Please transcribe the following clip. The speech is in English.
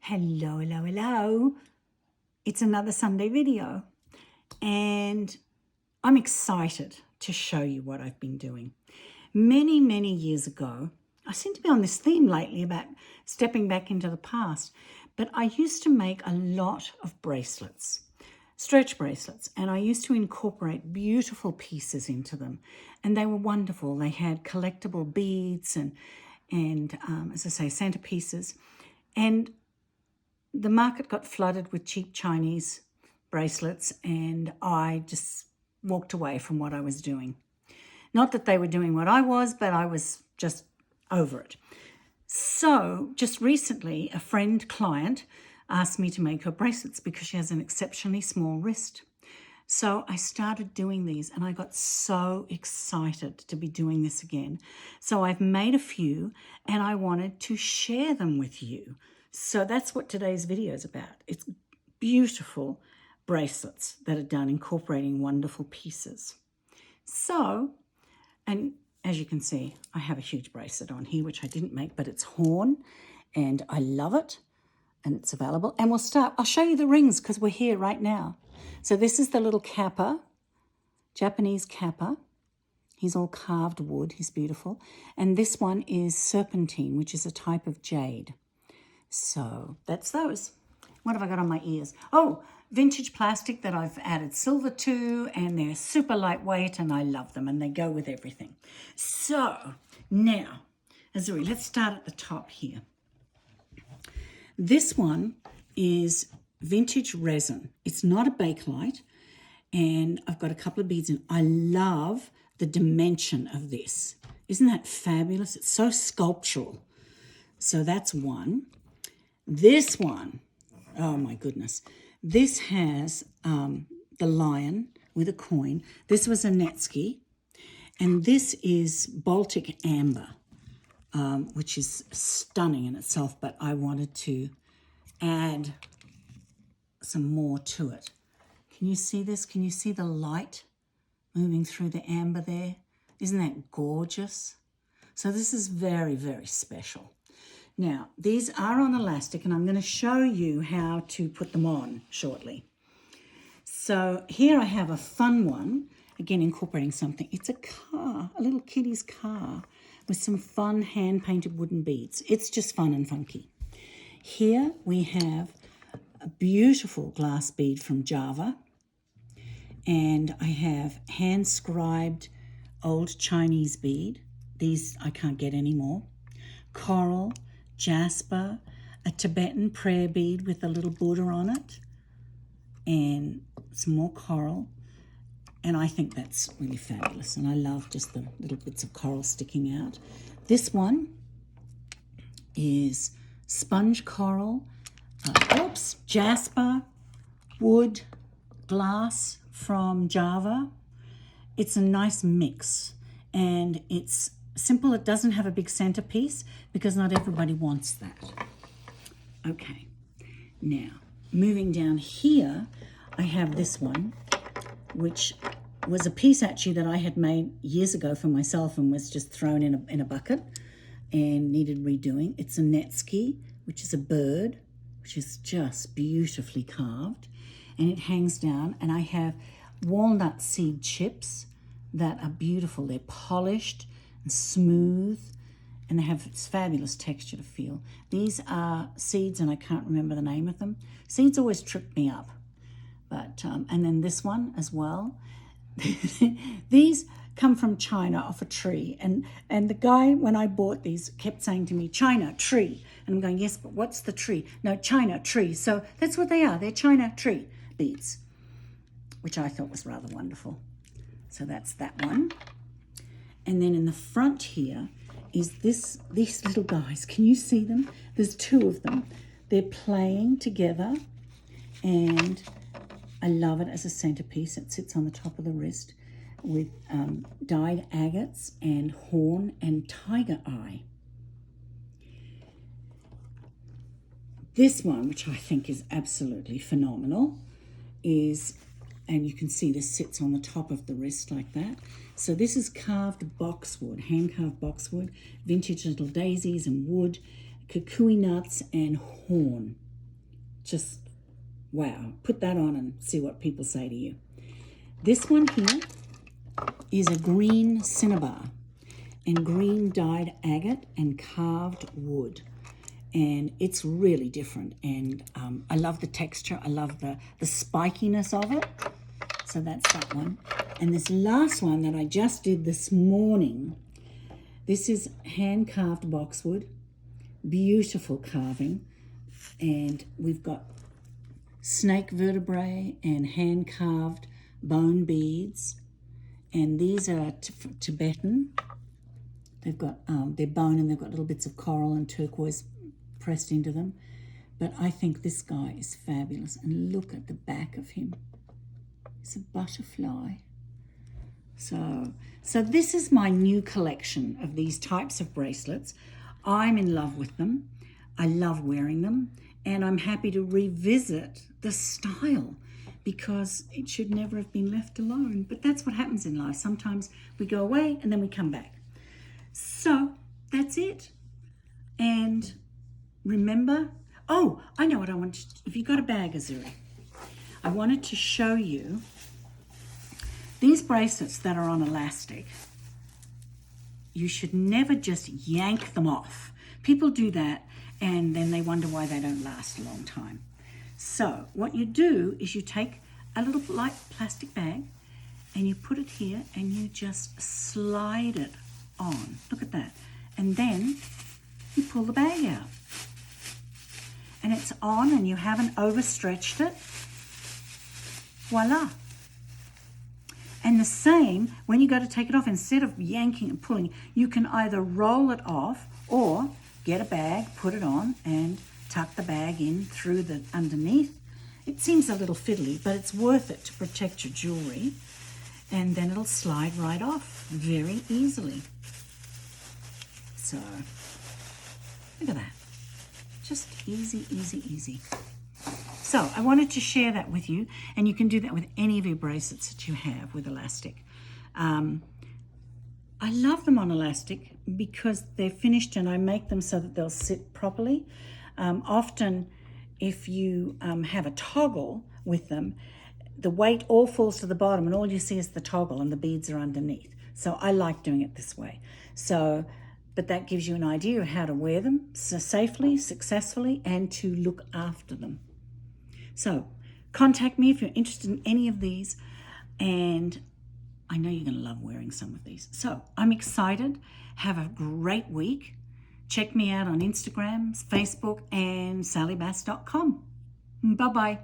Hello, hello, hello. It's another Sunday video and I'm excited to show you what I've been doing. Many years ago, I seem to be on this theme lately about stepping back into the past, but I used to make a lot of bracelets, stretch bracelets, and I used to incorporate beautiful pieces into them, and they were wonderful. They had collectible beads and as I say, centerpieces, and the market got flooded with cheap Chinese bracelets, and I just walked away from what I was doing. Not that they were doing what I was, but I was just over it. So just recently, a client asked me to make her bracelets because she has an exceptionally small wrist. So I started doing these and I got so excited to be doing this again. So I've made a few and I wanted to share them with you. So that's what today's video is about. It's beautiful bracelets that are done incorporating wonderful pieces. So, and as you can see, I have a huge bracelet on here, which I didn't make, but it's horn and I love it and it's available. And I'll show you the rings because we're here right now. So this is the little kappa, Japanese kappa. He's all carved wood, he's beautiful. And this one is serpentine, which is a type of jade. So that's those. What have I got on my ears? Oh, vintage plastic that I've added silver to, and they're super lightweight and I love them and they go with everything. So now, Azuri, let's start at the top here. This one is vintage resin. It's not a bakelite, and I've got a couple of beads in. I love the dimension of this. Isn't that fabulous? It's so sculptural. So that's one. This one, oh my goodness. This has the lion with a coin. This was a Netsky, and this is Baltic amber, which is stunning in itself, but I wanted to add some more to it. Can you see this? Can you see the light moving through the amber there? Isn't that gorgeous? So this is very special. Now, these are on elastic, and I'm going to show you how to put them on shortly. So here I have a fun one, again incorporating something. It's a car, a little kiddie's car with some fun hand-painted wooden beads. It's just fun and funky. Here we have a beautiful glass bead from Java, and I have hand-scribed old Chinese bead. These I can't get anymore. Coral, jasper, a Tibetan prayer bead with a little Buddha on it, and some more coral. And I think that's really fabulous. And I love just the little bits of coral sticking out. This one is sponge coral, jasper, wood, glass from Java. It's a nice mix, and it's simple. It doesn't have a big centerpiece because not everybody wants that. Okay, now moving down here, I have this one, which was a piece actually that I had made years ago for myself and was just thrown in a bucket and needed redoing. It's a Netsky, which is a bird, which is just beautifully carved, and it hangs down. And I have walnut seed chips that are beautiful. They're polished and smooth, and they have this fabulous texture to feel. These are seeds, and I can't remember the name of them. Seeds always trip me up. But and then this one as well. These come from China off a tree, and the guy, when I bought these, kept saying to me, China tree, and I'm going, yes, but what's the tree? No, China tree. So that's what they are. They're China tree beads, which I thought was rather wonderful. So that's that one. And then in the front here is these little guys. Can you see them? There's two of them. They're playing together, and I love it as a centerpiece. It sits on the top of the wrist with dyed agates and horn and tiger eye. This one, which I think is absolutely phenomenal, is, and you can see this sits on the top of the wrist like that. So this is carved boxwood, hand-carved boxwood, vintage little daisies and wood, kukui nuts and horn. just, wow. Put that on and see what people say to you. This one here is a green cinnabar and green dyed agate and carved wood. And it's really different. And I love the texture. I love the spikiness of it. So that's that one. And this last one that I just did this morning, this is hand-carved boxwood. Beautiful carving. And we've got snake vertebrae and hand-carved bone beads. And these are Tibetan. They've got their bone and they've got little bits of coral and turquoise pressed into them. But I think this guy is fabulous. And look at the back of him. It's a butterfly. So this is my new collection of these types of bracelets. I'm in love with them. I love wearing them. And I'm happy to revisit the style because it should never have been left alone. But that's what happens in life. Sometimes we go away and then we come back. So that's it. And remember, oh, I know what I want to, if you got a bag, Azuri, I wanted to show you these bracelets that are on elastic. You should never just yank them off. People do that and then they wonder why they don't last a long time. So what you do is you take a little light plastic bag and you put it here and you just slide it on. Look at that. And then you pull the bag out. And it's on and you haven't overstretched it. Voila. And the same, when you go to take it off, instead of yanking and pulling, you can either roll it off or get a bag, put it on, and tuck the bag in through the underneath. It seems a little fiddly, but it's worth it to protect your jewelry. And then it'll slide right off very easily. So, look at that. Just easy, easy, easy. So I wanted to share that with you, and you can do that with any of your bracelets that you have with elastic. I love them on elastic because they're finished and I make them so that they'll sit properly. Often if you have a toggle with them, the weight all falls to the bottom and all you see is the toggle and the beads are underneath. So I like doing it this way. So, but that gives you an idea of how to wear them so safely, successfully, and to look after them. So contact me if you're interested in any of these, and I know you're going to love wearing some of these. So I'm excited. Have a great week. Check me out on Instagram, Facebook, and sallybass.com. Bye-bye.